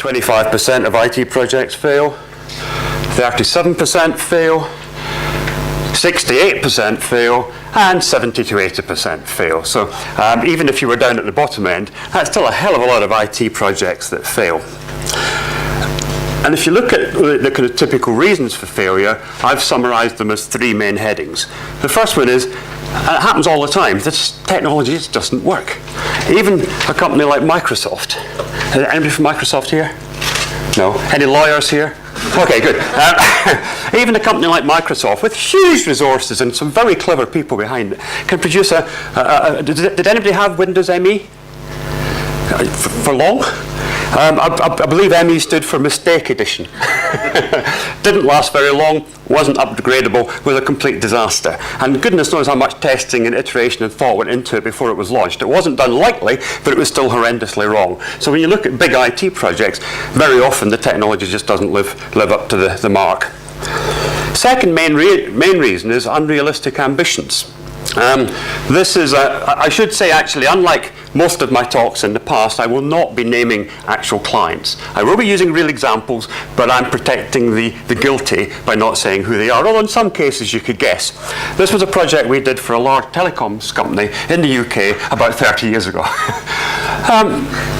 25% of IT projects fail, 37% fail, 68% fail, and 70 to 80% fail. So even if you were down at the bottom end, that's still a hell of a lot of IT projects that fail. And if you look at the kind of typical reasons for failure, I've summarized them as 3 main headings. The first one is, and it happens all the time, this technology just doesn't work. Even a company like Microsoft. Is anybody from Microsoft here? No? Any lawyers here? Okay, good. Even a company like Microsoft, with huge resources and some very clever people behind it, can produce did anybody have Windows ME? For long? I believe ME stood for Mistake Edition. Didn't last very long, wasn't upgradable, was a complete disaster. And goodness knows how much testing and iteration and thought went into it before it was launched. It wasn't done lightly, but it was still horrendously wrong. So when you look at big IT projects, very often the technology just doesn't live up to the mark. Second main reason is unrealistic ambitions. This is, I should say actually, unlike most of my talks in the past, I will not be naming actual clients. I will be using real examples, but I'm protecting the guilty by not saying who they are, although in some cases you could guess. This was a project we did for a large telecoms company in the UK about 30 years ago.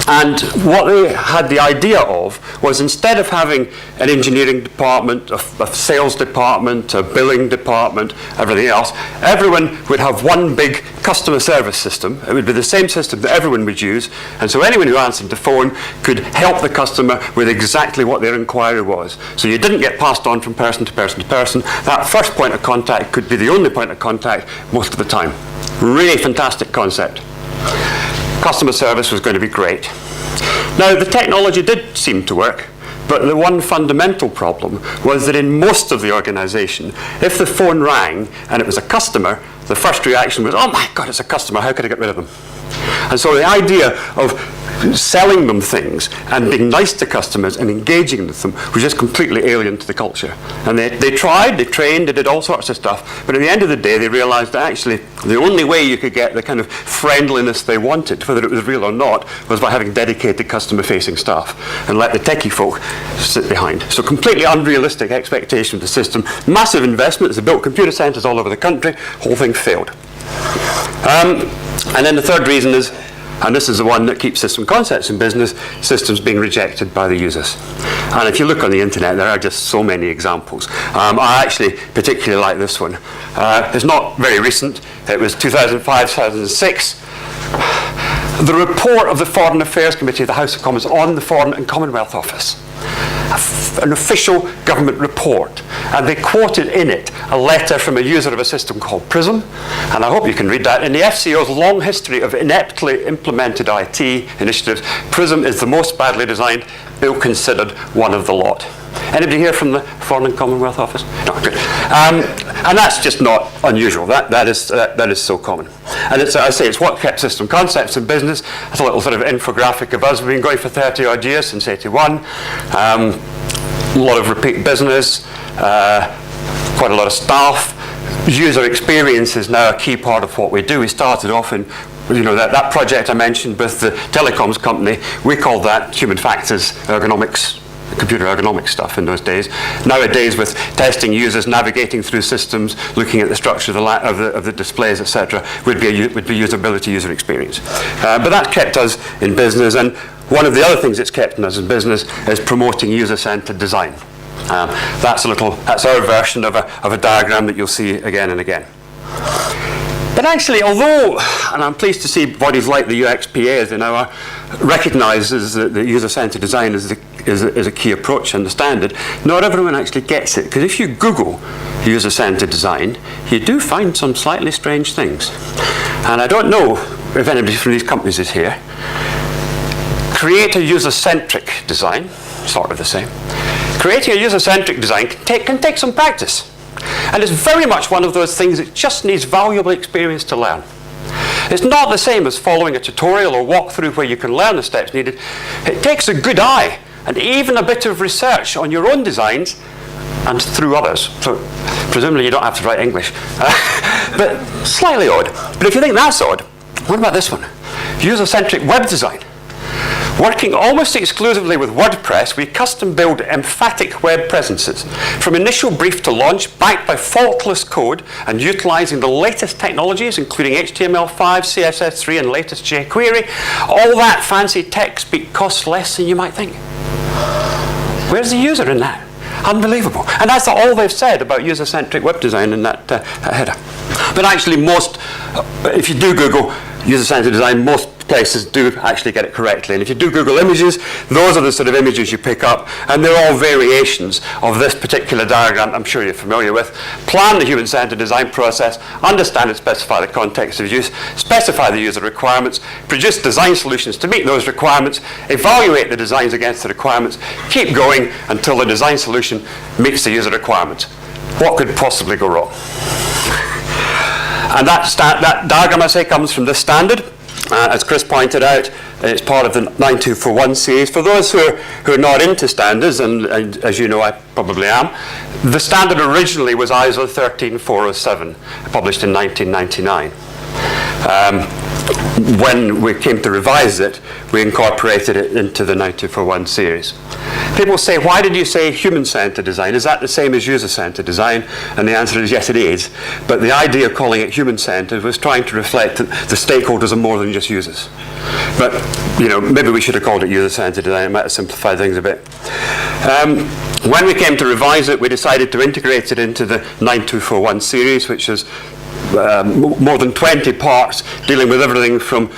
And what they had the idea of was, instead of having an engineering department, a sales department, a billing department, everything else, everyone would have one big customer service system. It would be the same system that everyone would use, and so anyone who answered the phone could help the customer with exactly what their inquiry was. So you didn't get passed on from person to person to person. That first point of contact could be the only point of contact most of the time. Really fantastic concept. Customer service was going to be great. Now, the technology did seem to work, but the one fundamental problem was that in most of the organization, if the phone rang and it was a customer, the first reaction was, oh my God, it's a customer, how could I get rid of them? And so the idea of selling them things and being nice to customers and engaging with them was just completely alien to the culture. And they tried, they trained, they did all sorts of stuff, but at the end of the day they realized that actually the only way you could get the kind of friendliness they wanted, whether it was real or not, was by having dedicated customer-facing staff and let the techie folk sit behind. So completely unrealistic expectation of the system, massive investments, they built computer centers all over the country, whole thing failed. And then the third reason is, and this is the one that keeps system concepts in business, systems being rejected by the users. And if you look on the internet, there are just so many examples. I actually particularly like this one. It's not very recent. It was 2005, 2006. The report of the Foreign Affairs Committee of the House of Commons on the Foreign and Commonwealth Office. An official government report, and they quoted in it a letter from a user of a system called Prism, and I hope you can read that. In the FCO's long history of ineptly implemented IT initiatives, Prism is the most badly designed, ill-considered one of the lot. Anybody here from the Foreign and Commonwealth Office? No, good. And that's just not unusual. That is so common. And it's, I say, it's what kept system concepts in business. It's a little sort of infographic of us. We've been going for 30 odd years, since 81. A lot of repeat business, quite a lot of staff. User experience is now a key part of what we do. We started off in, that project I mentioned with the telecoms company. We called that human factors ergonomics, computer ergonomics stuff in those days. Nowadays, with testing users, navigating through systems, looking at the structure of the displays, etc., would be usability, user experience. But that kept us in business, and one of the other things that's kept us in business is promoting user-centered design. That's our version of a diagram that you'll see again and again. But actually, although, and I'm pleased to see bodies like the UXPA, as they now are, recognises that the user-centered design is a key approach and the standard, not everyone actually gets it. Because if you Google user-centered design, you do find some slightly strange things. And I don't know if anybody from these companies is here. Create a user-centric design, sort of the same. Creating a user-centric design can take some practice. And it's very much one of those things that just needs valuable experience to learn. It's not the same as following a tutorial or walkthrough where you can learn the steps needed. It takes a good eye and even a bit of research on your own designs and through others. So presumably you don't have to write English. But slightly odd. But if you think that's odd, what about this one? User-centric web design. Working almost exclusively with WordPress, we custom-build emphatic web presences. From initial brief to launch, backed by faultless code and utilizing the latest technologies, including HTML5, CSS3, and latest jQuery, all that fancy tech speak costs less than you might think. Where's the user in that? Unbelievable. And that's all they've said about user-centric web design in that header. But actually if you do Google user-centered design, most places do actually get it correctly. And if you do Google images, those are the sort of images you pick up, and they're all variations of this particular diagram I'm sure you're familiar with. Plan the human-centered design process, understand and specify the context of use, specify the user requirements, produce design solutions to meet those requirements, evaluate the designs against the requirements, keep going until the design solution meets the user requirements. What could possibly go wrong? And that diagram, I say, comes from this standard. As Chris pointed out, it's part of the 9241 series. For those who are not into standards, and as you know I probably am, the standard originally was ISO 13407, published in 1999. When we came to revise it, we incorporated it into the 9241 series. People say, why did you say human-centered design? Is that the same as user-centered design? And the answer is yes, it is. But the idea of calling it human-centered was trying to reflect that the stakeholders are more than just users. But maybe we should have called it user-centered design. It might have simplified things a bit. When we came to revise it, we decided to integrate it into the 9241 series, which is more than 20 parts dealing with everything from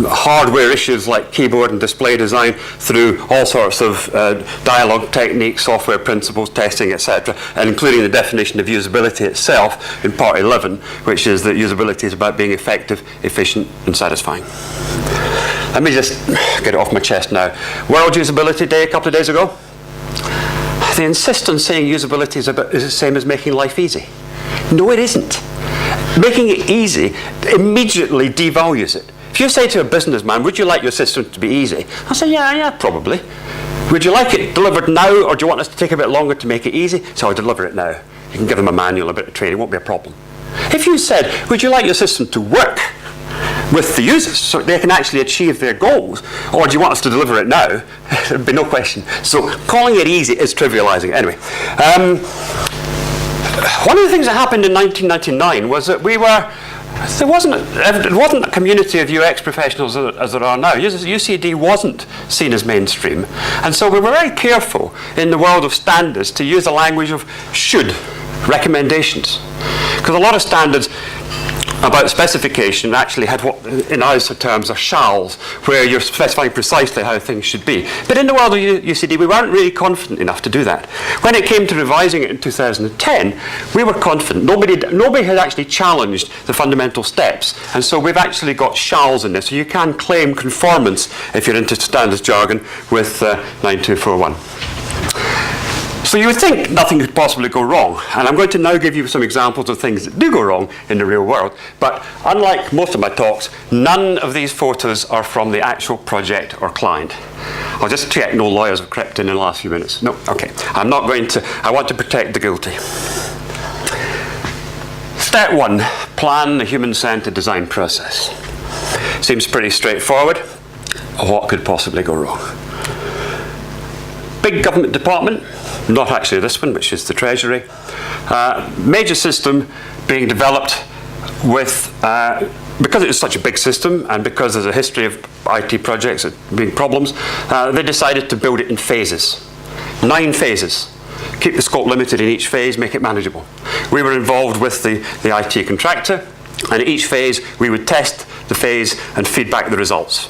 hardware issues like keyboard and display design through all sorts of dialogue techniques, software principles, testing, etc., and including the definition of usability itself in part 11, which is that usability is about being effective, efficient, and satisfying. Let me just get it off my chest now. World Usability Day a couple of days ago. They insist on saying usability is the same as making life easy. No, it isn't. Making it easy immediately devalues it. If you say to a businessman, would you like your system to be easy? I'll say, yeah, probably. Would you like it delivered now, or do you want us to take a bit longer to make it easy? So I'll deliver it now. You can give them a manual, a bit of training, it won't be a problem. If you said, would you like your system to work with the users so they can actually achieve their goals, or do you want us to deliver it now? There'd be no question. So calling it easy is trivializing it. Anyway, one of the things that happened in 1999 was that it wasn't a community of UX professionals as there are now. UCD wasn't seen as mainstream. And so we were very careful in the world of standards to use the language of should, recommendations. Because a lot of standards about specification actually had what in ISO terms are shalls, where you're specifying precisely how things should be. But in the world of UCD, we weren't really confident enough to do that. When it came to revising it in 2010, we were confident. Nobody had actually challenged the fundamental steps, and so we've actually got shalls in this. So you can claim conformance, if you're into standards jargon, with 9241. So you would think nothing could possibly go wrong, and I'm going to now give you some examples of things that do go wrong in the real world. But unlike most of my talks, none of these photos are from the actual project or client. I'll just check no lawyers have crept in the last few minutes. No, okay. I'm not going to. I want to protect the guilty. Step 1, plan the human-centered design process. Seems pretty straightforward. What could possibly go wrong? Big government department. Not actually this one, which is the Treasury. Major system being developed with, because it's such a big system and because there's a history of IT projects being problems, they decided to build it in phases. 9 phases. Keep the scope limited in each phase, make it manageable. We were involved with the IT contractor, and each phase we would test the phase and feedback the results.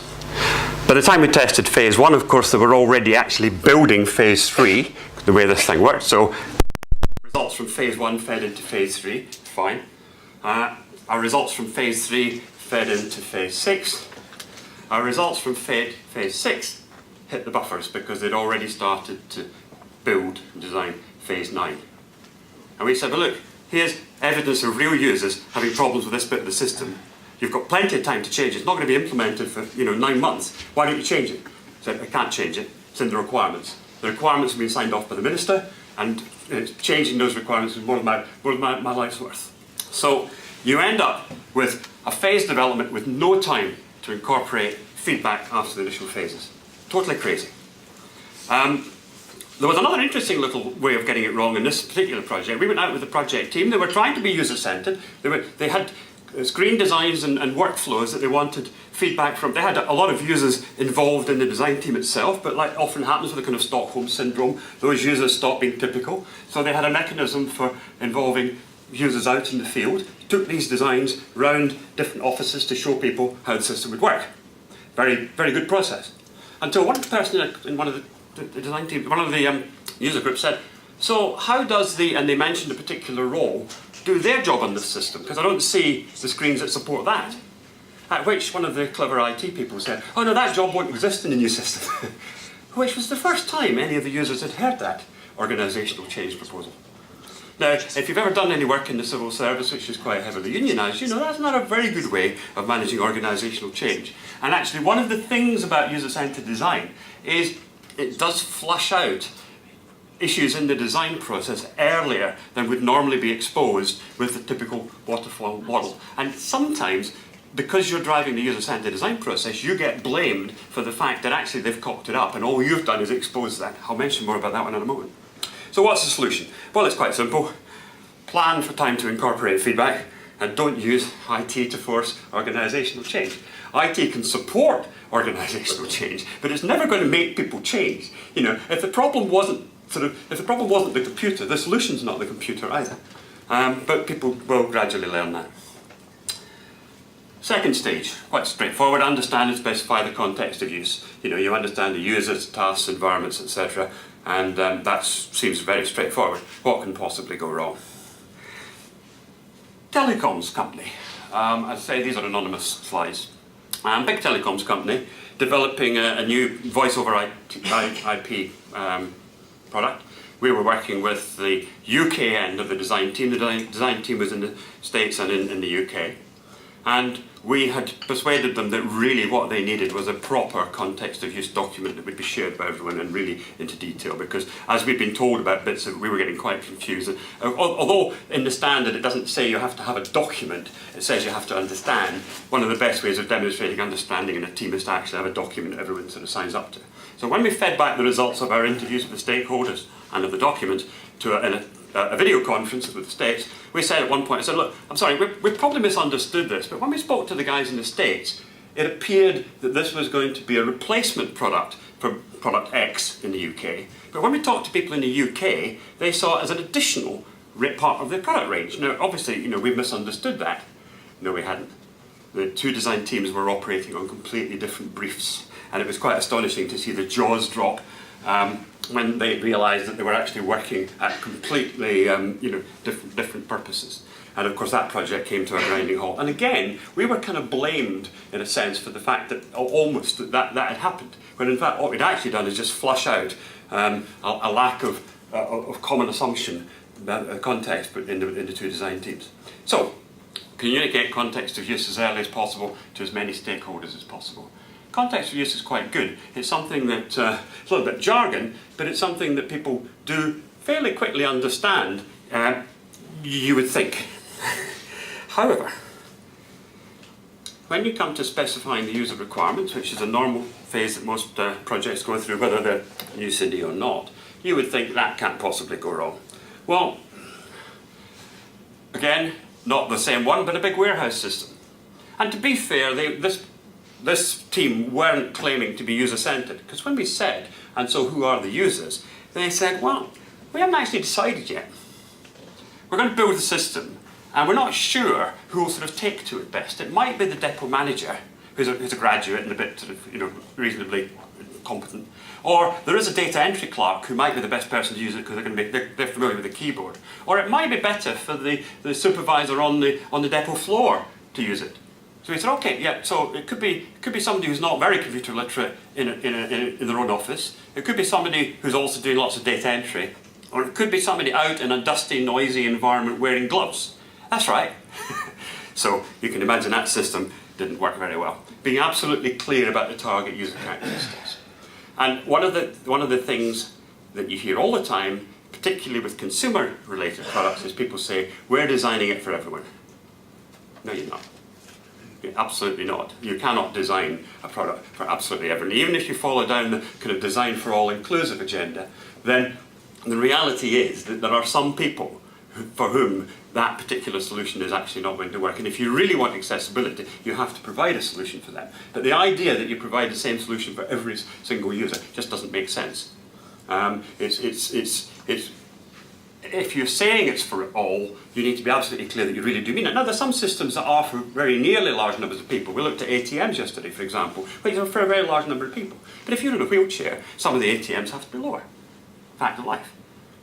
By the time we tested phase 1, of course, they were already actually building phase 3, the way this thing worked. So results from phase 1 fed into phase 3, fine. Our results from phase 3 fed into phase 6. Our results from phase 6 hit the buffers because they'd already started to build and design phase 9. And we said, well, look, here's evidence of real users having problems with this bit of the system. You've got plenty of time to change it. It's not going to be implemented for 9 months. Why don't you change it? So I can't change it. It's in the requirements. The requirements have been signed off by the minister, and changing those requirements is more than my life's worth. So you end up with a phase development with no time to incorporate feedback after the initial phases. Totally crazy. There was another interesting little way of getting it wrong in this particular project. We went out with the project team. They were trying to be user-centered. They had screen designs and workflows that they wanted feedback from. They had a lot of users involved in the design team itself, but like often happens with the kind of Stockholm syndrome, those users stopped being typical. So they had a mechanism for involving users out in the field, took these designs round different offices to show people how the system would work. Very, very good process. Until one person in one of the design team, one of the user groups said, so how does and they mentioned a particular role, do their job on this system? Because I don't see the screens that support that. At which one of the clever IT people said, oh no, that job won't exist in the new system. Which was the first time any of the users had heard that organisational change proposal. Now, if you've ever done any work in the civil service, which is quite heavily unionised, you know that's not a very good way of managing organisational change. And actually, one of the things about user-centred design is it does flush out issues in the design process earlier than would normally be exposed with the typical waterfall model. And sometimes, because you're driving the user-centred design process, you get blamed for the fact that actually they've cocked it up and all you've done is expose that. I'll mention more about that one in a moment. So what's the solution? Well, it's quite simple. Plan for time to incorporate feedback and don't use IT to force organisational change. IT can support organisational change, but it's never going to make people change. You know, if the problem wasn't the computer, the solution's not the computer either. But people will gradually learn that. Second stage, quite straightforward. Understand and specify the context of use. You know, you understand the users, tasks, environments, etc. And that seems very straightforward. What can possibly go wrong? Telecoms company. As I say, these are anonymous slides. Big telecoms company developing a new voice over IP product. We were working with the UK end of the design team. The design team was in the States and in the UK. And we had persuaded them that really what they needed was a proper context of use document that would be shared by everyone and really into detail, because as we'd been told about bits of it, we were getting quite confused. And, although in the standard it doesn't say you have to have a document, it says you have to understand. One of the best ways of demonstrating understanding in a team is to actually have a document that everyone sort of signs up to. So when we fed back the results of our interviews with the stakeholders and of the document to a video conference with the States, we said at one point, I said, look, I'm sorry, we probably misunderstood this, but when we spoke to the guys in the States, it appeared that this was going to be a replacement product for product X in the UK. But when we talked to people in the UK, they saw it as an additional part of their product range. Now, obviously, you know, we misunderstood that. No, we hadn't. The two design teams were operating on completely different briefs, and it was quite astonishing to see the jaws drop when they realised that they were actually working at completely different purposes. And of course that project came to a grinding halt. And again, we were kind of blamed in a sense for the fact that almost that had happened, when in fact what we'd actually done is just flush out a lack of common assumption, context in the two design teams. So, communicate context of use as early as possible to as many stakeholders as possible. Context of use is quite good. It's something that, it's a little bit jargon, but it's something that people do fairly quickly understand, you would think. However, when you come to specifying the user requirements, which is a normal phase that most projects go through, whether they're UCD or not, you would think that can't possibly go wrong. Well, again, not the same one, but a big warehouse system. And to be fair, this team weren't claiming to be user-centered, because when we said, and so who are the users, they said, well, we haven't actually decided yet. We're going to build the system, and we're not sure who will sort of take to it best. It might be the depot manager, who's a graduate and a bit sort of, reasonably competent. Or there is a data entry clerk who might be the best person to use it because they're familiar with the keyboard. Or it might be better for the supervisor on the depot floor to use it. So we said, okay, yeah, so it could be somebody who's not very computer literate in their own office. It could be somebody who's also doing lots of data entry. Or it could be somebody out in a dusty, noisy environment wearing gloves. That's right. So you can imagine that system didn't work very well. Being absolutely clear about the target user characteristics. And one of the things that you hear all the time, particularly with consumer-related products, is people say, we're designing it for everyone. No, you're not. Absolutely not. You cannot design a product for absolutely everyone. Even if you follow down the kind of design for all inclusive agenda, then the reality is that there are some people for whom that particular solution is actually not going to work. And if you really want accessibility, you have to provide a solution for them. But the idea that you provide the same solution for every single user just doesn't make sense. If you're saying it's for all, you need to be absolutely clear that you really do mean it. Now, there's some systems that are for very nearly large numbers of people. We looked at ATMs yesterday, for example, which are for a very large number of people. But if you're in a wheelchair, some of the ATMs have to be lower. Fact of life.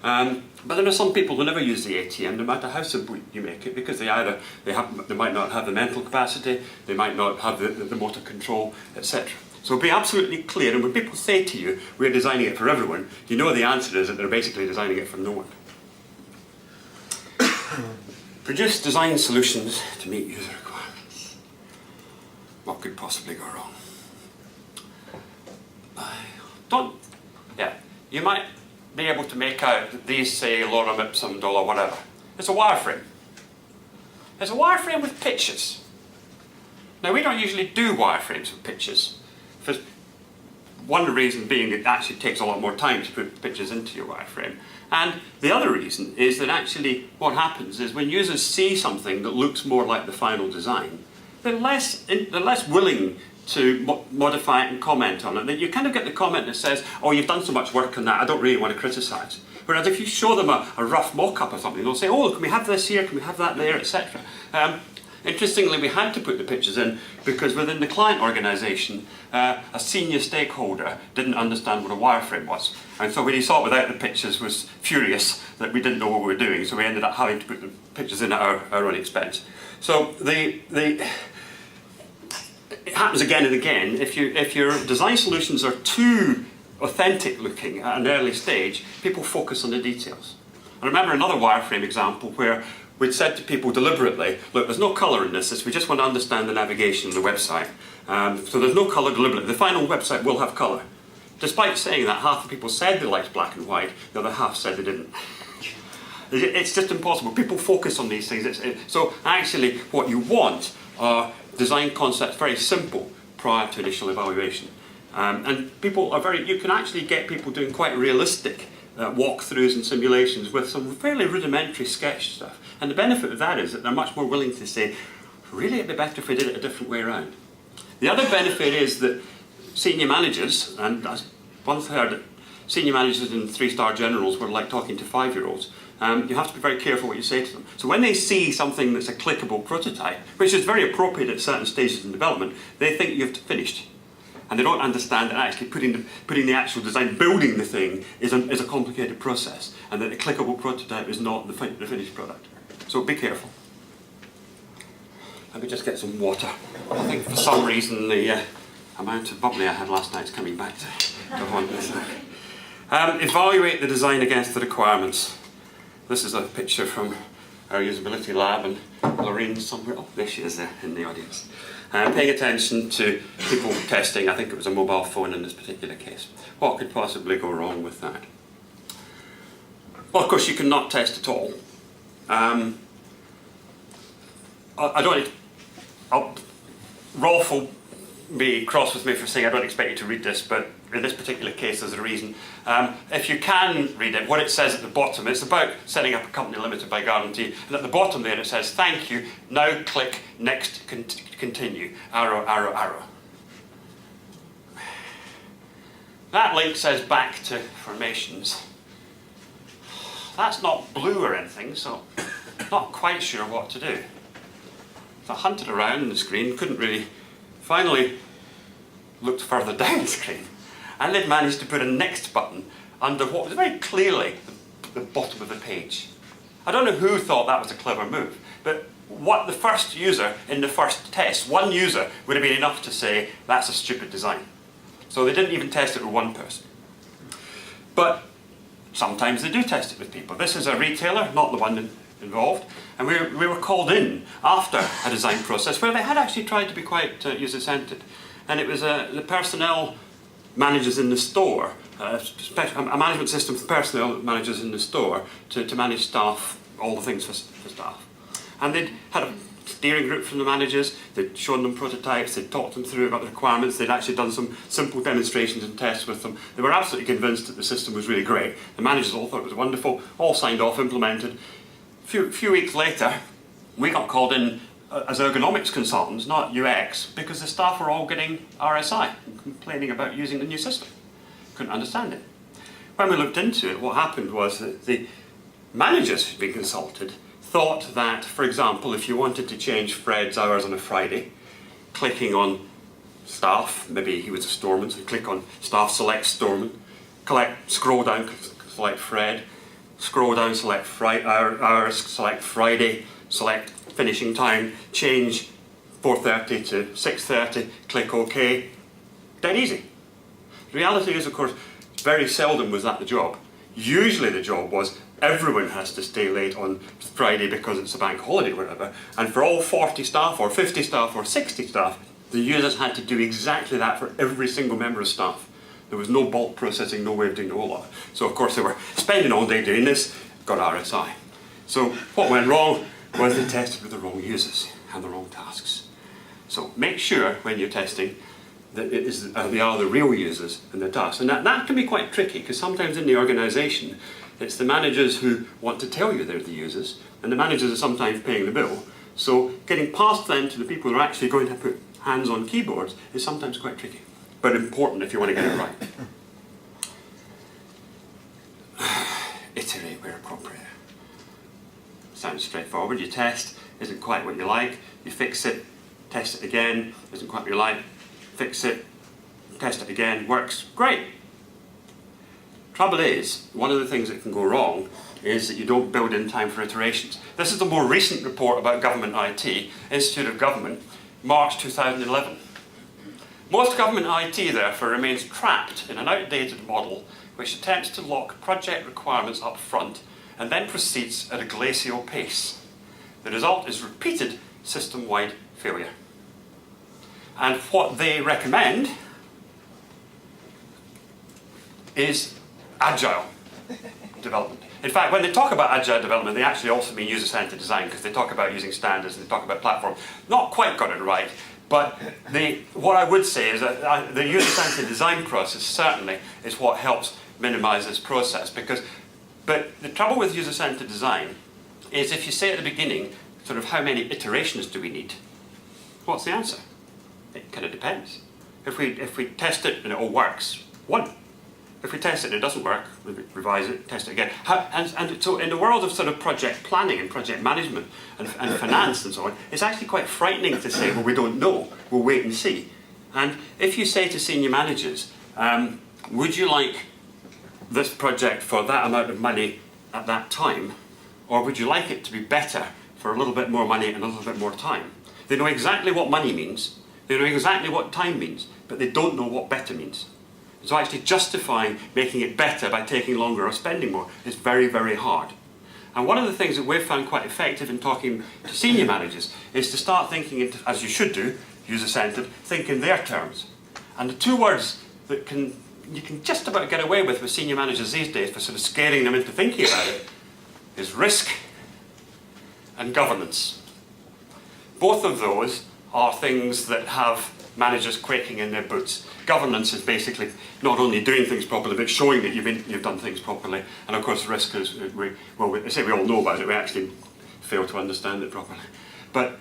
But there are some people who never use the ATM, no matter how simple you make it, because they might not have the mental capacity, they might not have the motor control, etc. So be absolutely clear, and when people say to you, we're designing it for everyone, you know the answer is that they're basically designing it for no one. Produce design solutions to meet user requirements. What could possibly go wrong? You might be able to make out that these say lorem ipsum dollar whatever. It's a wireframe. It's a wireframe with pictures. Now, we don't usually do wireframes with pictures. For one reason being it actually takes a lot more time to put pictures into your wireframe. And the other reason is that actually what happens is when users see something that looks more like the final design, they're less willing to modify it and comment on it. Then you kind of get the comment that says, oh, you've done so much work on that, I don't really want to criticise. Whereas if you show them a rough mock-up or something, they'll say, oh, can we have this here, can we have that there, etc. Interestingly, we had to put the pictures in because within the client organisation, a senior stakeholder didn't understand what a wireframe was. And so when he saw it without the pictures was furious that we didn't know what we were doing, so we ended up having to put the pictures in at our own expense. So it happens again and again. If your design solutions are too authentic looking at an early stage, people focus on the details. I remember another wireframe example where we'd said to people deliberately, look, there's no colour in this, we just want to understand the navigation of the website. So there's no colour deliberately. The final website will have colour. Despite saying that, half the people said they liked black and white, the other half said they didn't. It's just impossible. People focus on these things. So actually what you want are design concepts very simple prior to initial evaluation. And people are you can actually get people doing quite realistic walkthroughs and simulations with some fairly rudimentary sketch stuff. And the benefit of that is that they're much more willing to say, really it'd be better if we did it a different way around. The other benefit is that senior managers, and I once heard that senior managers in 3-star generals were like talking to 5-year-olds. You have to be very careful what you say to them. So when they see something that's a clickable prototype, which is very appropriate at certain stages in development, they think you've finished. And they don't understand that actually putting the actual design, building the thing, is a complicated process, and that the clickable prototype is not the finished product. So be careful. Let me just get some water. I think for some reason the amount of bubbly I had last night is coming back to haunt this. Evaluate the design against the requirements. This is a picture from our usability lab, and Lorraine's somewhere. Oh, there she is there in the audience. Paying attention to people testing. I think it was a mobile phone in this particular case. What could possibly go wrong with that? Well, of course, you cannot test at all. Rolf will be cross with me for saying I don't expect you to read this, but in this particular case there's a reason. If you can read it, what it says at the bottom, it's about setting up a company limited by guarantee, and at the bottom there it says, thank you, now click next, continue, arrow, arrow, arrow. That link says back to formations. That's not blue or anything, so not quite sure what to do. So I hunted around the screen, couldn't really, finally looked further down the screen, and then managed to put a next button under what was very clearly the bottom of the page. I don't know who thought that was a clever move, but what the first user in the first test, one user, would have been enough to say, that's a stupid design. So they didn't even test it with one person. But sometimes they do test it with people. This is a retailer, not the one involved, and we were called in after a design process where they had actually tried to be quite user-centered. And it was the personnel managers in the store, a management system for personnel managers in the store to manage staff, all the things for staff. And they'd had steering group from the managers, they'd shown them prototypes, they'd talked them through about the requirements, they'd actually done some simple demonstrations and tests with them. They were absolutely convinced that the system was really great. The managers all thought it was wonderful, all signed off, implemented. A few weeks later, we got called in as ergonomics consultants, not UX, because the staff were all getting RSI and complaining about using the new system. Couldn't understand it. When we looked into it, what happened was that the managers who'd been consulted thought that, for example, if you wanted to change Fred's hours on a Friday, clicking on staff, maybe he was a storeman, so click on staff, select storeman, scroll down, select Fred, scroll down, select hours, select Friday, select finishing time, change 4:30 to 6:30, click OK. Dead easy. The reality is, of course, very seldom was that the job. Usually the job was everyone has to stay late on Friday because it's a bank holiday or whatever, and for all 40 staff or 50 staff or 60 staff, the users had to do exactly that for every single member of staff. There was no bulk processing, no way of doing the whole lot. So of course they were spending all day doing this, got RSI. So what went wrong was they tested with the wrong users and the wrong tasks. So make sure when you're testing that they are the real users and the tasks. And that can be quite tricky, because sometimes in the organisation it's the managers who want to tell you they're the users, and the managers are sometimes paying the bill. So getting past them to the people who are actually going to put hands on keyboards is sometimes quite tricky, but important if you want to get it right. Iterate where appropriate. Sounds straightforward. You test, isn't quite what you like, you fix it, test it again, isn't quite what you like, fix it, test it again, works, great. Trouble is, one of the things that can go wrong is that you don't build in time for iterations. This is the more recent report about government IT, Institute of Government, March 2011. Most government IT, therefore, remains trapped in an outdated model which attempts to lock project requirements up front and then proceeds at a glacial pace. The result is repeated system-wide failure. And what they recommend is agile development. In fact, when they talk about agile development, they actually also mean user-centered design, because they talk about using standards and they talk about platforms. Not quite got it right, but what I would say is that the user-centered design process certainly is what helps minimize this process. But the trouble with user-centered design is if you say at the beginning, sort of how many iterations do we need? What's the answer? It kind of depends. If we test it and it all works, one. If we test it and it doesn't work, we revise it, test it again. And so in the world of sort of project planning and project management and finance and so on, it's actually quite frightening to say, well, we don't know, we'll wait and see. And if you say to senior managers, would you like this project for that amount of money at that time, or would you like it to be better for a little bit more money and a little bit more time? They know exactly what money means, they know exactly what time means, but they don't know what better means. So actually justifying making it better by taking longer or spending more is very, very hard. And one of the things that we've found quite effective in talking to senior managers is to start thinking, as you should do, user-centered, think in their terms. And the two words that you can just about get away with senior managers these days for sort of scaring them into thinking about it is risk and governance. Both of those are things that have managers quaking in their boots. Governance is basically not only doing things properly, but showing that you've done things properly. And of course, risk is, I say we all know about it, we actually fail to understand it properly. But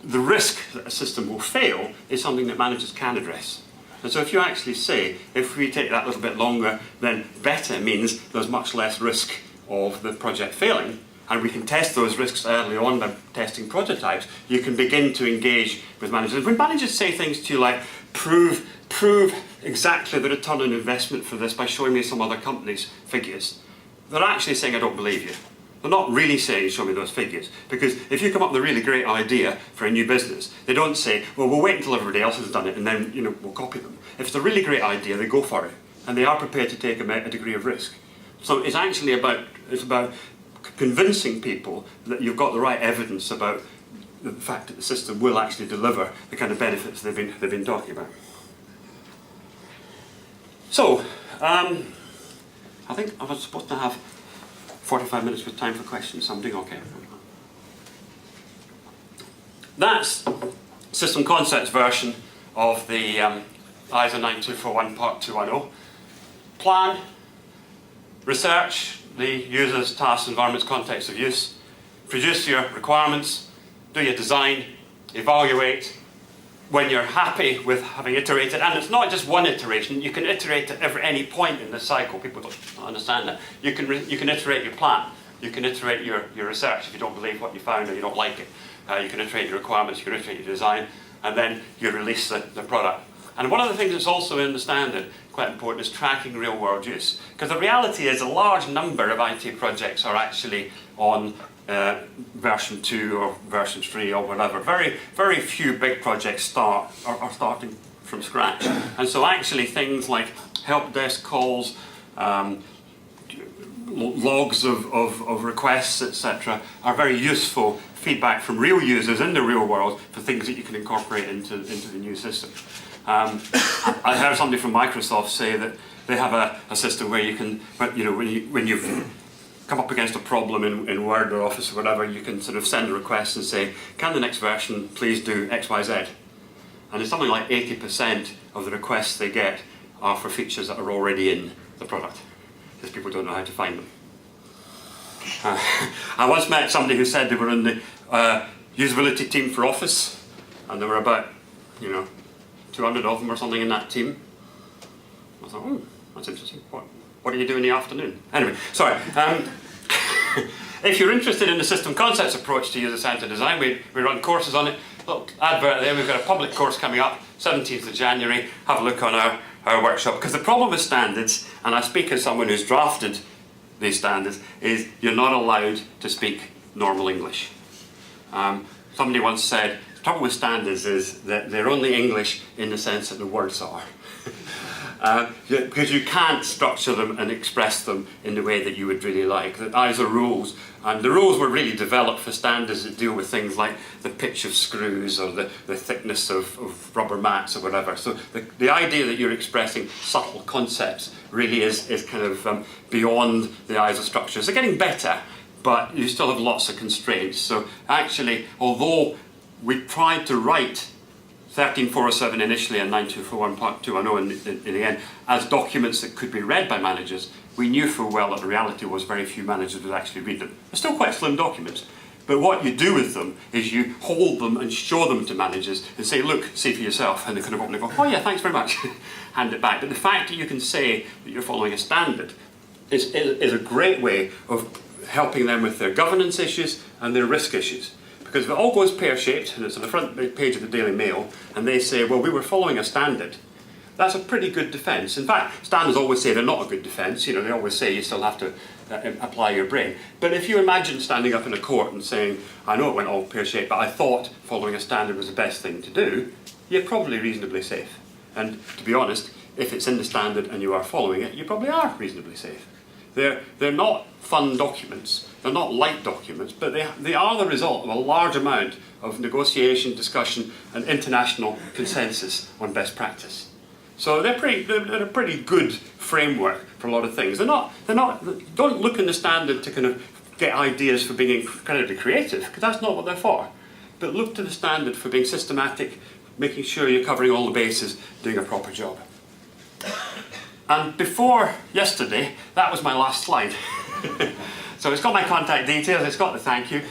the risk that a system will fail is something that managers can address. And so if you actually say, if we take that little bit longer, then better means there's much less risk of the project failing, and we can test those risks early on by testing prototypes, you can begin to engage with managers. When managers say things to you like, prove exactly the return on investment for this by showing me some other company's figures, they're actually saying, I don't believe you. They're not really saying, show me those figures. Because if you come up with a really great idea for a new business, they don't say, well, we'll wait until everybody else has done it and then we'll copy them. If it's a really great idea, they go for it. And they are prepared to take a degree of risk. So it's actually about convincing people that you've got the right evidence about the fact that the system will actually deliver the kind of benefits they've been talking about. So, I think I was supposed to have 45 minutes with time for questions, so I'm doing okay. that's system concepts version of the ISO 9241 Part 210. Plan, research the user's tasks, environments, context of use, produce your requirements, do your design, evaluate. When you're happy with having iterated, and it's not just one iteration, you can iterate at any point in the cycle. People don't understand that. You can iterate your plan, you can iterate your research if you don't believe what you found or you don't like it. You can iterate your requirements, you can iterate your design, and then you release the product. And one of the things that's also in the standard, quite important, is tracking real world use. Because the reality is a large number of IT projects are actually on version 2 or version 3 or whatever. Very, very few big projects are starting from scratch. And so actually things like help desk calls, logs of requests, etc., are very useful feedback from real users in the real world for things that you can incorporate into the new system. I heard somebody from Microsoft say that they have a system where you can, when you've come up against a problem in Word or Office or whatever, you can sort of send a request and say, can the next version please do X, Y, Z? And it's something like 80% of the requests they get are for features that are already in the product, because people don't know how to find them. I once met somebody who said they were in the usability team for Office, and there were about, 200 of them or something in that team. I thought, oh, that's interesting. What do you do in the afternoon? Anyway, sorry. If you're interested in the system concepts approach to user-centered design, we run courses on it. Look, advert there, we've got a public course coming up, 17th of January. Have a look on our workshop. Because the problem with standards, and I speak as someone who's drafted these standards, is you're not allowed to speak normal English. Somebody once said, the trouble with standards is that they're only English in the sense that the words are. Because you can't structure them and express them in the way that you would really like. The ISO rules, and the rules were really developed for standards that deal with things like the pitch of screws or the thickness of rubber mats or whatever. So the idea that you're expressing subtle concepts really is kind of beyond the ISO structures. They're getting better, but you still have lots of constraints. So actually, although we tried to write 13407 initially and 9241 Part 210 in the end as documents that could be read by managers, we knew full well that the reality was very few managers would actually read them. They're still quite slim documents, but what you do with them is you hold them and show them to managers and say, look, see for yourself, and they kind of open and go, oh yeah, thanks very much, hand it back. But the fact that you can say that you're following a standard is a great way of helping them with their governance issues and their risk issues. Because if it all goes pear-shaped, and it's on the front page of the Daily Mail, and they say, well, we were following a standard, that's a pretty good defence. In fact, standards always say they're not a good defence. They always say you still have to apply your brain. But if you imagine standing up in a court and saying, I know it went all pear-shaped, but I thought following a standard was the best thing to do, you're probably reasonably safe. And to be honest, if it's in the standard and you are following it, you probably are reasonably safe. They're not fun documents, they're not light documents, but they are the result of a large amount of negotiation, discussion, and international consensus on best practice. So they're a pretty good framework for a lot of things. Don't look in the standard to kind of get ideas for being incredibly creative, because that's not what they're for. But look to the standard for being systematic, making sure you're covering all the bases, doing a proper job. And before yesterday, that was my last slide. So it's got my contact details, it's got the thank you.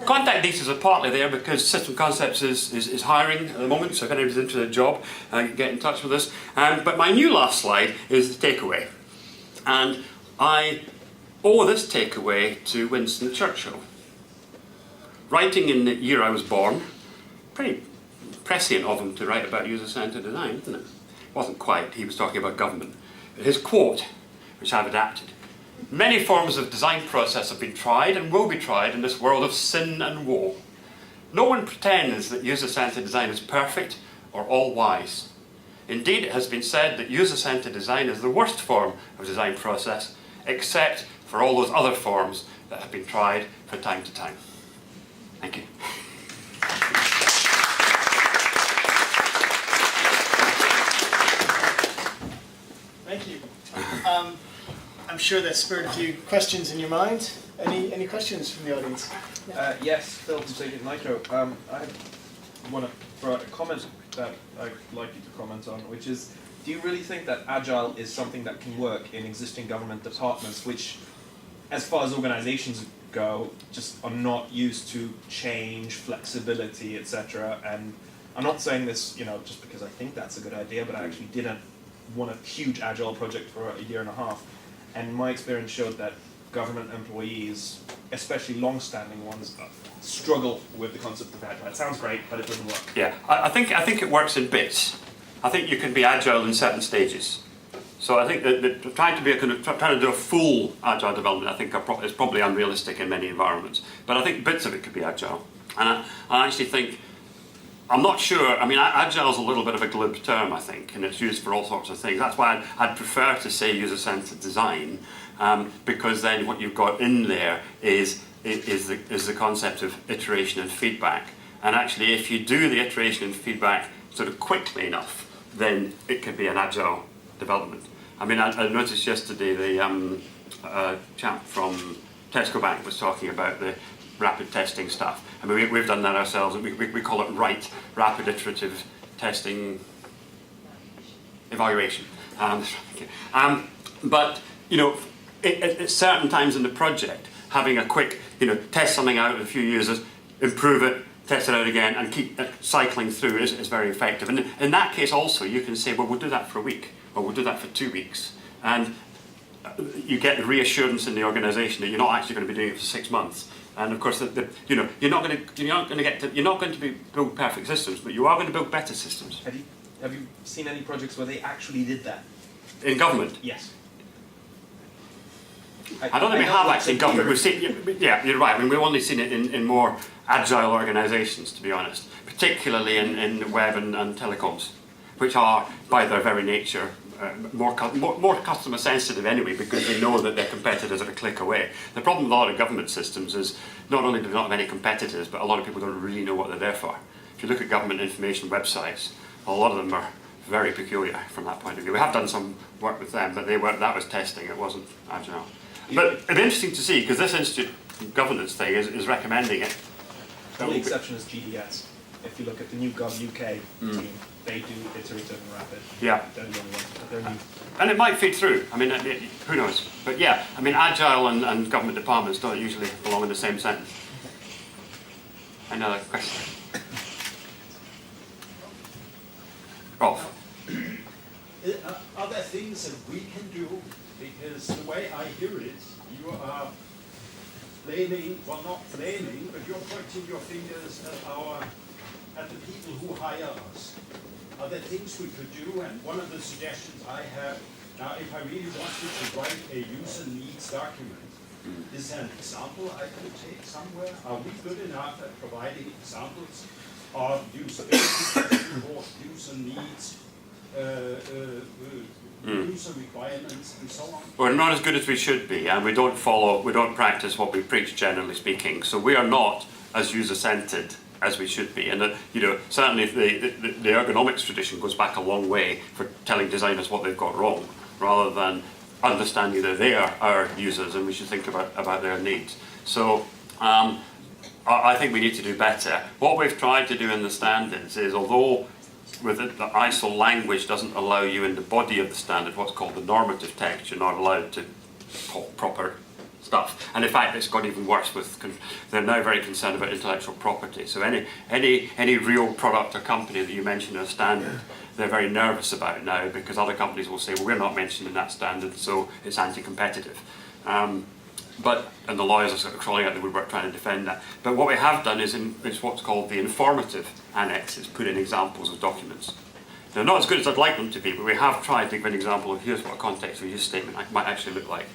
Contact details are partly there because System Concepts is hiring at the moment, so if anybody's interested in a job, get in touch with us. But my new last slide is the takeaway. And I owe this takeaway to Winston Churchill. Writing in the year I was born, pretty prescient of him to write about user-centered design, isn't it? Wasn't quite, he was talking about government. But his quote, which I've adapted, many forms of design process have been tried and will be tried in this world of sin and woe. No one pretends that user-centered design is perfect or all-wise. Indeed, it has been said that user-centered design is the worst form of design process, except for all those other forms that have been tried from time to time. Thank you. Thank you. I'm sure that spurred a few questions in your mind. Any questions from the audience? Yes, Phil from Signet Nitro. I want to throw out a comment that I'd like you to comment on, which is, do you really think that Agile is something that can work in existing government departments, which, as far as organizations go, just are not used to change, flexibility, etc. And I'm not saying this, just because I think that's a good idea, but I actually didn't want a huge Agile project for a year and a half. And my experience showed that government employees, especially long-standing ones, struggle with the concept of Agile. It sounds great, but it doesn't work. Yeah, I think it works in bits. I think you can be agile in certain stages. So I think that trying to do a full agile development, I think is probably unrealistic in many environments. But I think bits of it could be agile. And I actually think, I'm not sure, I mean, agile is a little bit of a glib term, I think, and it's used for all sorts of things. That's why I'd prefer to say user-centered design, because then what you've got in there is the concept of iteration and feedback. And actually, if you do the iteration and feedback sort of quickly enough, then it could be an agile development. I mean, I noticed yesterday the chap from Tesco Bank was talking about the rapid testing stuff. I mean, we've done that ourselves. We call it RITE, Rapid Iterative Testing Evaluation. But, at certain times in the project, having a quick, test something out in a few users, improve it, test it out again, and keep cycling through is very effective. And in that case also, you can say, well, we'll do that for a week, or we'll do that for 2 weeks. And you get the reassurance in the organisation that you're not actually going to be doing it for 6 months. And of course, you're not going to build perfect systems, but you are going to build better systems. Have you seen any projects where they actually did that? In government? Yes. I don't think we have actually in government. We've seen, yeah, you're right. I mean, we've only seen it in more agile organisations, to be honest, particularly in web and telecoms, which are, by their very nature, more customer sensitive anyway, because they know that their competitors are a click away. The problem with a lot of government systems is not only do they not have any competitors, but a lot of people don't really know what they're there for. If you look at government information websites, a lot of them are very peculiar from that point of view. We have done some work with them, but that was testing, it wasn't agile. But it'd be interesting to see, because this Institute governance thing is recommending it. The only exception is GDS. If you look at the new Gov UK team, they do iterative and rapid. Yeah. They're the only ones, but they're new. And it might feed through. I mean, who knows? But yeah, I mean, agile and government departments don't usually belong in the same sentence. Another question. Rolf. Are there things that we can do? Because the way I hear it, you are blaming, well, not blaming, but you're pointing your fingers at the people who hire us. Are there things we could do? And one of the suggestions I have, now if I really wanted to write a user needs document, is there an example I could take somewhere? Are we good enough at providing examples of usability reports, user needs, user requirements, and so on? We're not as good as we should be, and we don't practice what we preach, generally speaking. So we are not as user-centered as we should be. And certainly the ergonomics tradition goes back a long way for telling designers what they've got wrong, rather than understanding that they are our users and we should think about their needs. So I think we need to do better. What we've tried to do in the standards is, although with it, the ISO language doesn't allow you in the body of the standard what's called the normative text. You're not allowed to put proper stuff. And in fact, it's got even worse. They're now very concerned about intellectual property. So any real product or company that you mention in a standard, they're very nervous about now, because other companies will say, well, we're not mentioned in that standard, so it's anti-competitive. And the lawyers are sort of crawling out the woodwork trying to defend that. But what we have done is what's called the informative annex. It's put in examples of documents. They're not as good as I'd like them to be, but we have tried to give an example of here's what a context of use statement might actually look like.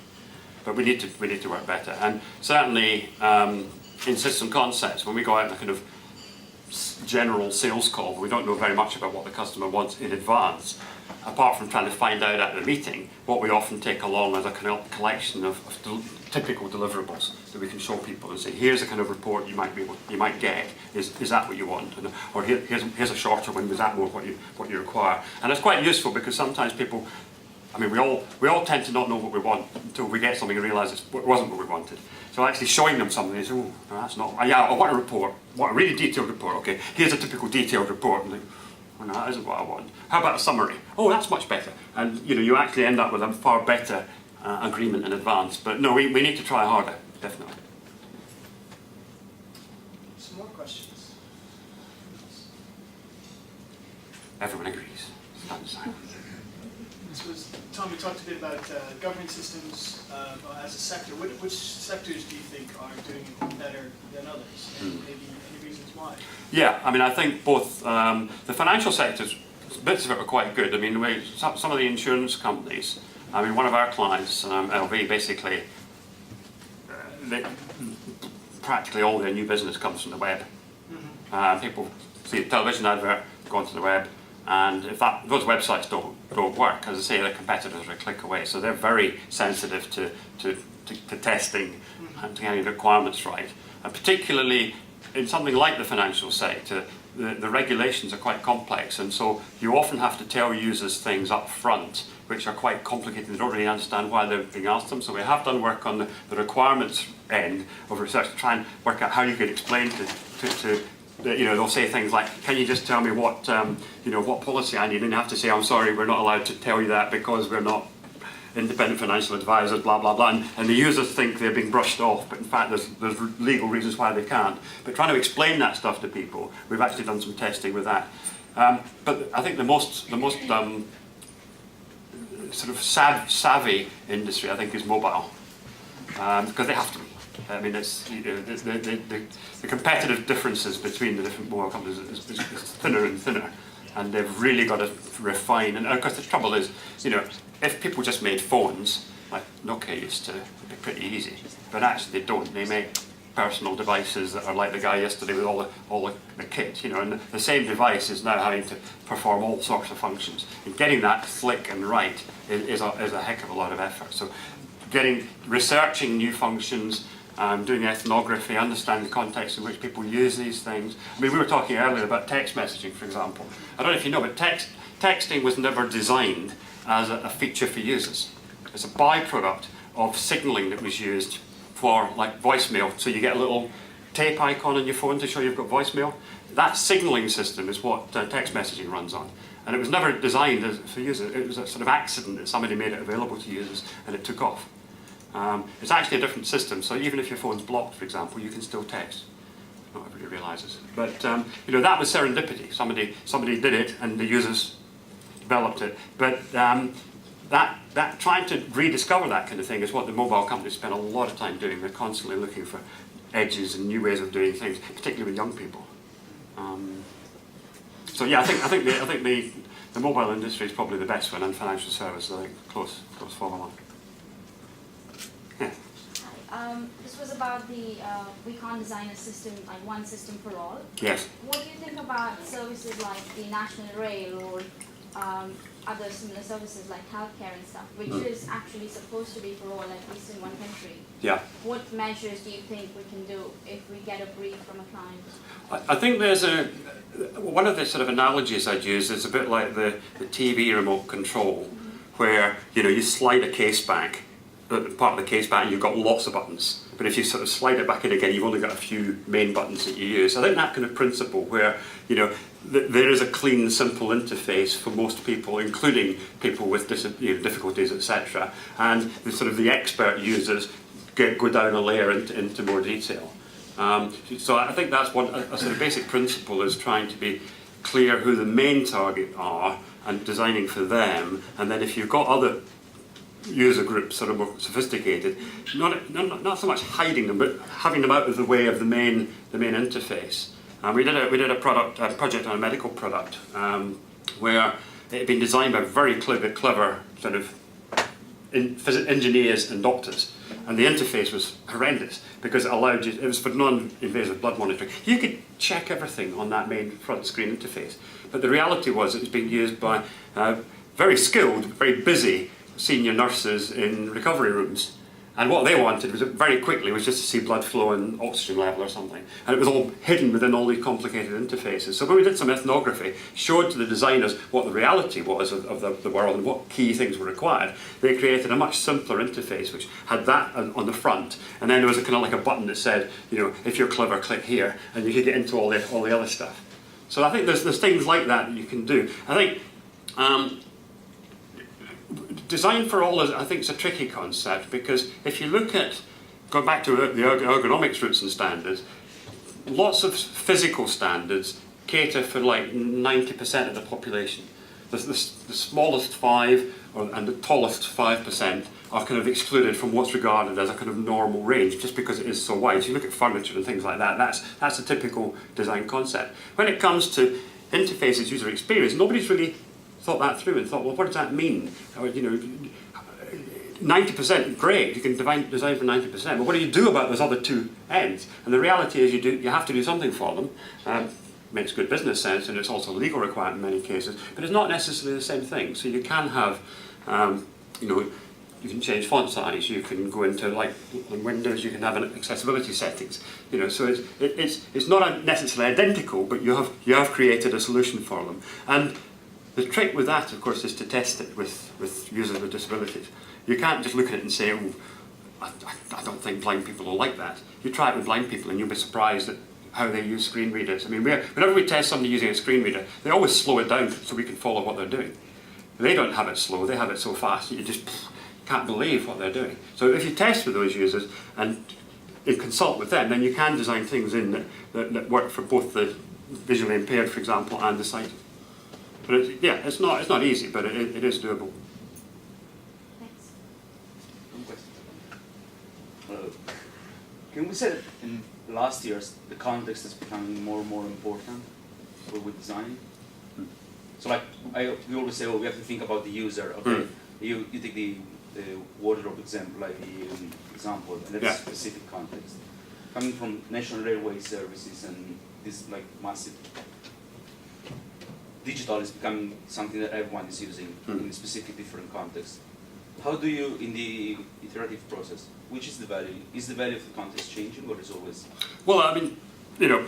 But we need to work better. And certainly in system concepts, when we go out in a kind of general sales call, we don't know very much about what the customer wants in advance, apart from trying to find out at the meeting. What we often take along is a kind of collection of typical deliverables that we can show people and say, here's a kind of report you might get. Is that what you want? Or here's a shorter one. Is that more what you require? And it's quite useful, because sometimes people I mean, we all tend to not know what we want until we get something and realise it wasn't what we wanted. So actually showing them something, they say, oh, no, that's not, yeah, I want a report, I want a really detailed report, okay, here's a typical detailed report, and like, oh, no, that isn't what I want. How about a summary? Oh, that's much better. And you actually end up with a far better agreement in advance. But no, we need to try harder, definitely. Some more questions? Everyone agrees. Stand silent. Tom, we talked a bit about government systems as a sector. Which sectors do you think are doing better than others? And maybe any reasons why? Yeah, I mean, I think both the financial sectors, bits of it were quite good. I mean, some of the insurance companies, I mean, one of our clients, LV, basically, practically all their new business comes from the web. People see a television advert, go onto the web, and if those websites don't work, as I say, the competitors are a click away. So they're very sensitive to testing and to getting requirements right. And particularly in something like the financial sector, the regulations are quite complex, and so you often have to tell users things up front which are quite complicated. They don't really understand why they're being asked them. So we have done work on the requirements end of research to try and work out how you could explain to they'll say things like, can you just tell me what what policy I need? And you have to say, I'm sorry, we're not allowed to tell you that because we're not independent financial advisors, blah, blah, blah. And the users think they're being brushed off, but in fact there's legal reasons why they can't. But trying to explain that stuff to people, we've actually done some testing with that. But I think the most sort of savvy industry, I think, is mobile, because they have to be. I mean, it's the competitive differences between the different mobile companies is thinner and thinner, and they've really got to refine. And of course, the trouble is, if people just made phones like Nokia used to, it'd be pretty easy. But actually, they don't. They make personal devices that are like the guy yesterday with all the kit, and the same device is now having to perform all sorts of functions. And getting that slick and right is a heck of a lot of effort. So, researching new functions. Doing ethnography, understanding the context in which people use these things. I mean, we were talking earlier about text messaging, for example. I don't know if you know, but texting was never designed as a feature for users. It's a byproduct of signaling that was used for, like, voicemail. So you get a little tape icon on your phone to show you've got voicemail. That signaling system is what text messaging runs on. And it was never designed for users. It was a sort of accident that somebody made it available to users and it took off. It's actually a different system, so even if your phone's blocked, for example, you can still text. Not everybody realises. But that was serendipity. Somebody did it, and the users developed it. But that trying to rediscover that kind of thing is what the mobile companies spend a lot of time doing. They're constantly looking for edges and new ways of doing things, particularly with young people. So yeah, I think the mobile industry is probably the best one, and financial services, I think, close follow on. Yeah. This was about the we can't design a system, like one system for all. Yes. What do you think about services like the National Rail or other similar services like healthcare and stuff, which is actually supposed to be for all, at least in one country? Yeah. What measures do you think we can do if we get a brief from a client? I think there's one of the sort of analogies I'd use is a bit like the TV remote control, where you slide a case back. Part of the case back, you've got lots of buttons, but if you sort of slide it back in again, you've only got a few main buttons that you use. I think that kind of principle where there is a clean, simple interface for most people, including people with difficulties, etc. And the expert users go down a layer into more detail. So I think that's a sort of basic principle, is trying to be clear who the main target are and designing for them. And then if you've got other user groups that are more sophisticated, not so much hiding them, but having them out of the way of the main interface. We did a project on a medical product where it had been designed by very clever sort of engineers and doctors, and the interface was horrendous because it allowed you. It was for non-invasive blood monitoring. You could check everything on that main front screen interface, but the reality was it was being used by very skilled, very busy senior nurses in recovery rooms, And what they wanted was very quickly was just to see blood flow and oxygen level or something. And it was all hidden within all these complicated interfaces. So when we did some ethnography, showed to the designers what the reality was of the world and what key things were required, they created a much simpler interface which had that on the front. And then there was a kind of like a button that said, you know, if you're clever, click here. And you could get into all the other stuff. So I think there's things like that you can do. I think design for all, I think, is a tricky concept, because if you look at, going back to the ergonomics roots and standards, lots of physical standards cater for like 90% of the population. The smallest 5 and the tallest 5% are kind of excluded from what's regarded as a kind of normal range, just because it is so wide. So you look at furniture and things like that, that's a typical design concept. When it comes to interfaces, user experience, nobody's really thought that through and thought, well, what does that mean? You know, 90%, great, you can design for 90%, but what do you do about those other two ends? And the reality is you have to do something for them. Makes good business sense, and it's also a legal requirement in many cases, but it's not necessarily the same thing. So you can have, you know, you can change font size, you can go into, like on Windows, you can have accessibility settings. You know, so it's not necessarily identical, but you have created a solution for them. And the trick with that, of course, is to test it with users with disabilities. You can't just look at it and say, oh, I don't think blind people will like that. You try it with blind people and you'll be surprised at how they use screen readers. I mean, whenever we test somebody using a screen reader, they always slow it down so we can follow what they're doing. They don't have it slow, they have it so fast that you just can't believe what they're doing. So if you test with those users and you consult with them, then you can design things in that work for both the visually impaired, for example, and the sighted. But it's not easy, but it is doable. Thanks. One question. Can we say that in last years the context is becoming more and more important with design? So like we always say, oh, we have to think about the user. Okay, you take the wardrobe example, like the example, and that's a specific context. Coming from National Railway Services and this like massive. Digital is becoming something that everyone is using in a specific different context. How do you, in the iterative process, which is the value? Is the value of the context changing, or is always? Well, I mean, you know,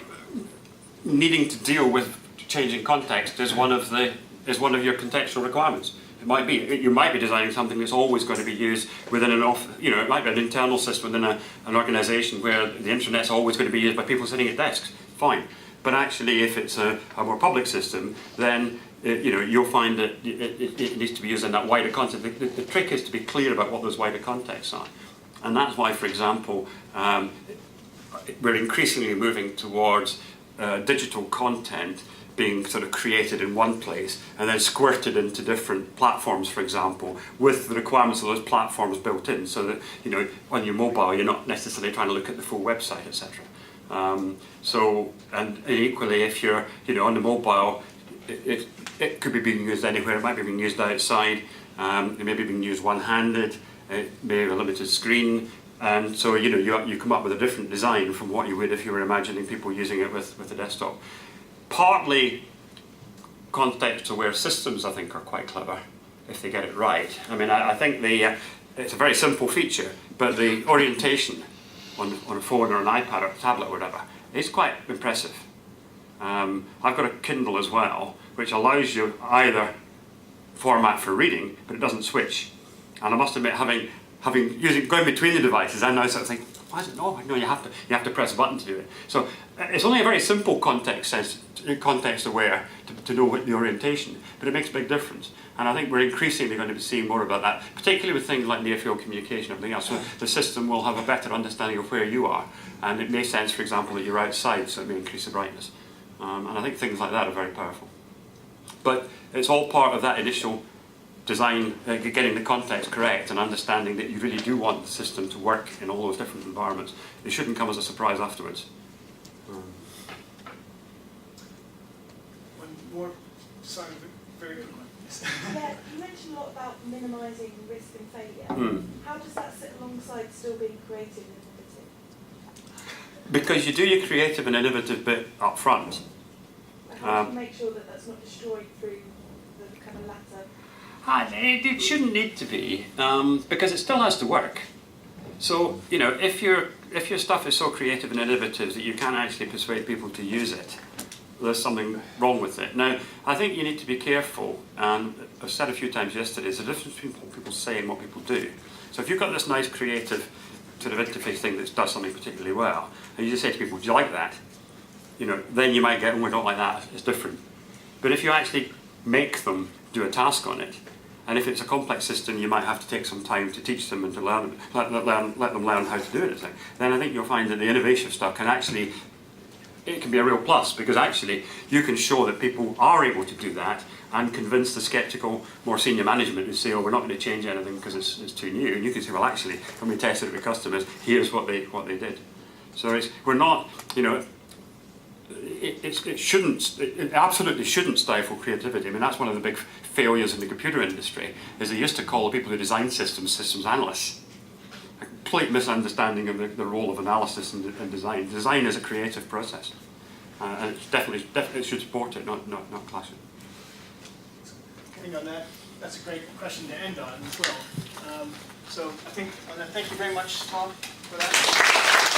needing to deal with changing context is one of your contextual requirements. It might be you might be designing something that's always going to be used within it might be an internal system within an organisation where the internet's always going to be used by people sitting at desks. Fine. But actually, if it's a more public system, then you'll find that it needs to be used in that wider context. The trick is to be clear about what those wider contexts are. And that's why, for example, we're increasingly moving towards digital content being sort of created in one place and then squirted into different platforms, for example, with the requirements of those platforms built in, so that on your mobile you're not necessarily trying to look at the full website, etc. And equally, if you're on the mobile, it could be being used anywhere. It might be being used outside. It may be being used one-handed. It may have a limited screen, and so you come up with a different design from what you would if you were imagining people using it with a desktop. Partly context-aware systems, I think, are quite clever if they get it right. I mean, I think it's a very simple feature, but the orientation on a phone or an iPad or a tablet or whatever, it's quite impressive. I've got a Kindle as well, which allows you either format for reading, but it doesn't switch. And I must admit, going between the devices, I now sort of think, why is it no? No, you have to press a button to do it. So it's only a very simple context aware to know what the orientation, but it makes a big difference. And I think we're increasingly going to be seeing more about that, particularly with things like near-field communication and everything else. So the system will have a better understanding of where you are, and it makes sense, for example, that you're outside, so it may increase the brightness. And I think things like that are very powerful. But it's all part of that initial design, getting the context correct and understanding that you really do want the system to work in all those different environments. It shouldn't come as a surprise afterwards. One more, sorry, very good one. Yeah, you mentioned a lot about minimising risk and failure. How does that sit alongside still being creative and innovative? Because you do your creative and innovative bit up front. How do you make sure that that's not destroyed through the kind of latter? It shouldn't need to be, because it still has to work. So, you know, if your stuff is so creative and innovative that you can't actually persuade people to use it, there's something wrong with it. Now, I think you need to be careful, and I've said a few times yesterday, there's a difference between what people say and what people do. So if you've got this nice creative sort of interface thing that does something particularly well, and you just say to people, do you like that? You know, then you might get, oh, I don't like that, it's different. But if you actually make them do a task on it, and if it's a complex system, you might have to take some time to teach them and to learn, let them learn how to do it. Then I think you'll find that the innovative stuff can actually, it can be a real plus, because actually you can show that people are able to do that and convince the sceptical, more senior management who say, oh, we're not going to change anything because it's too new. And you can say, well, actually, when we tested it with customers, here's what they did. So we're not, you know, it absolutely shouldn't stifle creativity. I mean, that's one of the big failures in the computer industry, is they used to call the people who design systems analysts. A complete misunderstanding of the role of analysis and design. Design is a creative process, and it's definitely should support it, not clash it. I think on that, that's a great question to end on as well. So I want to thank you very much, Tom, for that.